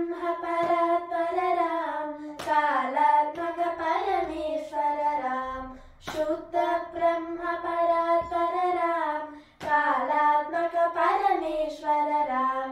ब्रह्म परात्पर राम, कालात्मक परमेश्वर राम। शुद्ध ब्रह्म परात्पर राम, कालात्मक परमेश्वर राम।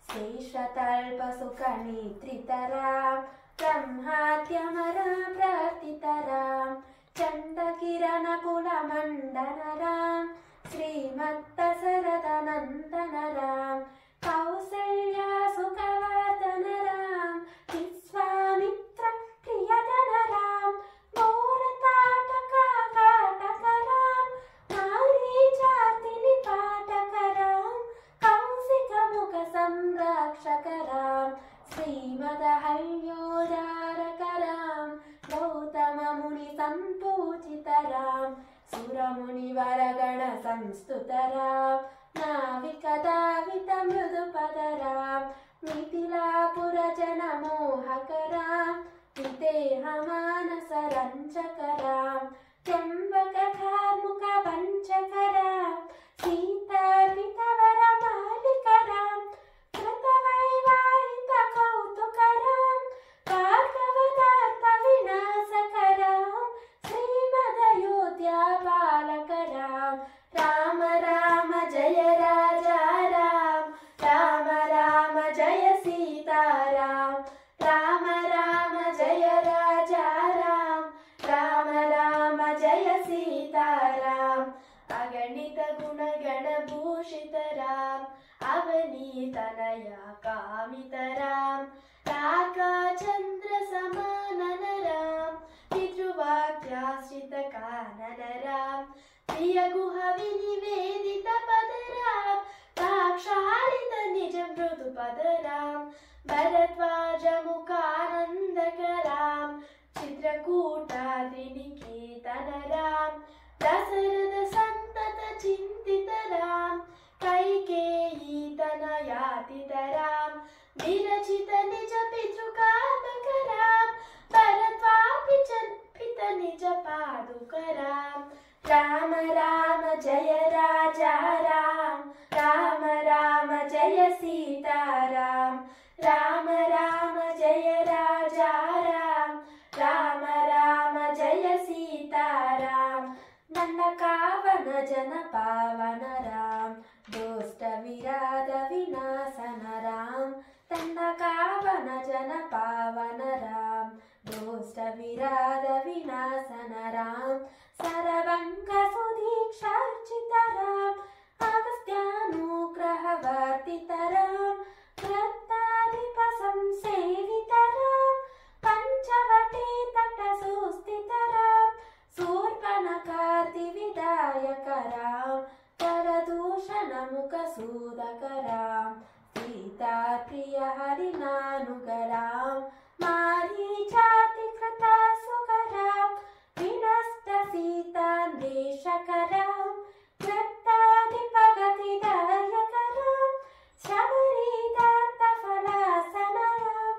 शेषतल्प सुख निद्रित राम, ब्रह्माद्यमर प्रार्थित राम। चंड किरण कुल मंडन राम, श्रीमद्दशरथ नंदन राम। कौसल्या सुखवर्धन राम, विश्वामित्र प्रियधन राम। मोरताटक काटक राम, मारीचार्ति निपाटक राम। कौशिक मुख संरक्षक राम, श्रीमदहल्योद्धारक राम। गौतम मुनि संपूजित राम, सुरमुनिवर गण संस्तुत राम। नाविक दावित मृदुपद राम, मिथिलापुर जन मोहक राम। विदेह मानस रंजक राम, त्र्यंबक कार्मुक पंचक राम। सीतार्पित वर मालिक राम, कृतवैवाहिक कौतुक राम। भार्गवदर्प विनाशक राम, श्रीमदयोध्या पालक राम। राम राम जय राजा राम, राम राम जय सीता राम। राम राम जय राजा राम, राम राम जय सीता राम। अगणित गुणगण भूषित राम, अवनीतनया कामित राम। राका चंद्र समानन राम, पितृवाक्याश्रित कानन राम। प्रिय गुह विनिवेदित पद राम, दाक्षालित निज मृदु पद राम। भरद्वाज मुखानंदक राम, चित्रकूटाद्रिनिकेतन राम। दशरथ संतत चिंतित राम, कैकेयी तनयातीत राम। विरचित निज पितृकात्मक राम, भरद्वापित निज पादुक राम। राम राम जय राजा राम, राम राम जय सीता राम। राम राम जय राजा राम, राम राम जय सीता राम। नन्न कावन जन पावन राम, दुष्ट विराध विनाशन राम। तन्न कावन जन पावन राम, दुष्ट विराध विनाशन राम। सरभंग सुदीक्षार्चित राम, अगस्त्यानुग्रह वर्तित राम। कृत्ताधिप संसेवित राम, पंचवटी तट सुस्थित राम। शूर्पणखार्ति विधायक राम, करदूषण मुख सूदक राम। सीता प्रिय हरिनानुग राम, मारीचाति कृत सुख राम। विनष्ट सीतान्वेषक राम, कृत्ताधिपगतिदायक राम। शबरीदत्त फलासन राम,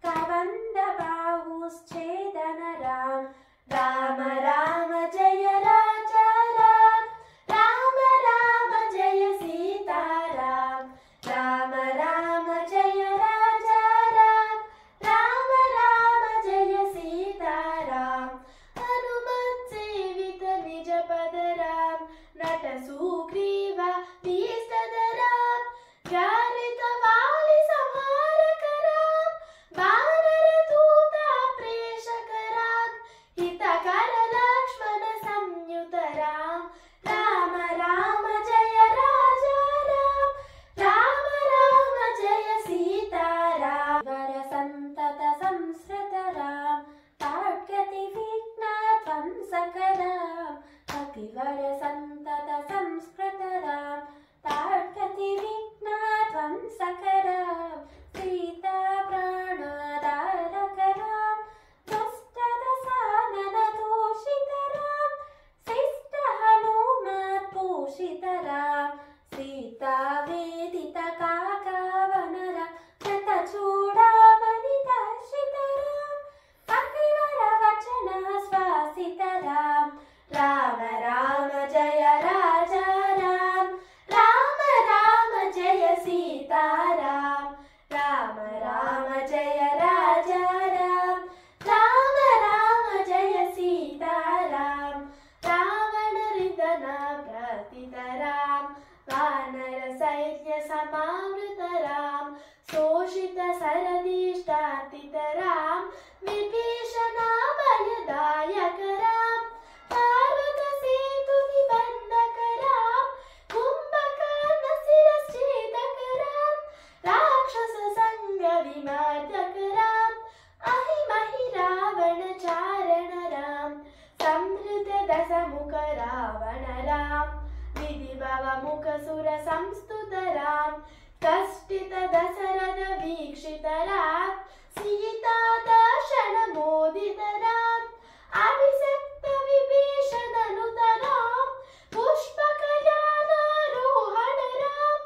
कबंध बाहुश्छेदन राम। राम राम जय राजा राम, राम राम जय सीता राम। राम राम जय राजा राम, राम राम जय सीता राम। हनुमत सेवित निज पद राम, नट सुग्रीव भीष्टद राम। ज्वालित वाली संहारक राम, वानर दूत प्रेषक राम। हितकर लक्ष्मण संयुत राम, राम राम जय राजा राम, राम राम जय सीता राम। वर संतत संस्कृत राम, ताड्यति विघ्न ध्वंसक राम। कपिवर संतत संस्कृत राम, ताड्यति विघ्न ध्वंसक राम। सीता प्राणधारक राम, दुष्ट दशानन दूषित राम। शिष्ट हनुमत पोषित राम, सीता वेदित काकावन राम। कृत चूड़ामणि दर्शित राम, कपिवर वचन श्वासित राम। राम राम जय रसमुख रावण राम विधिभव मुख सुर संस्तुत राम कष्टित दशरथ वीक्षित राम सीता दर्शन मोदित राम अभिषक्त विभीषण नुत राम पुष्पकयानारोहण राम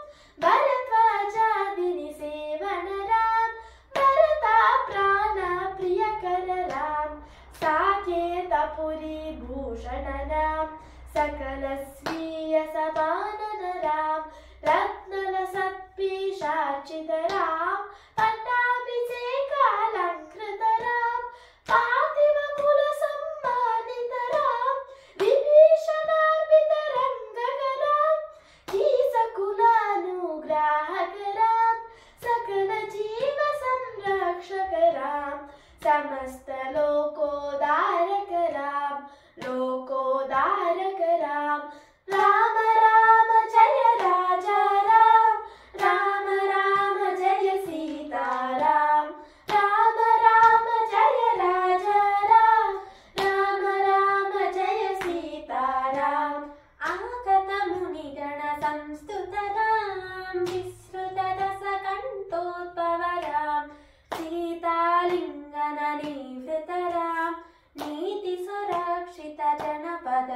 भरद्वाजादिनि सेवन राम भरता प्राण प्रियकर राम साकेत पुरी भूषण राम सकल स्वीय सबानन राम रत्नल सत्पीशार्चित राम पट्टाभिषेकालंकृत राम पार्थिव कुल सम्मानित राम विभीषणार्पित रंगक राम कीसकुलानुग्राहक राम सकल जीव संरक्षक राम समस्त लोकोदारक राम लोकोदारक राम राम राम जय राजा राम राम राम जय सीता राम राम राम जय राजा राम राम राम जय सीता राम आगत मुनिगण संस्तुत राम विश्रुत रस कंठोद्भव राम सीतालिंगन निवृत राम नीति सुरक्षित जनपद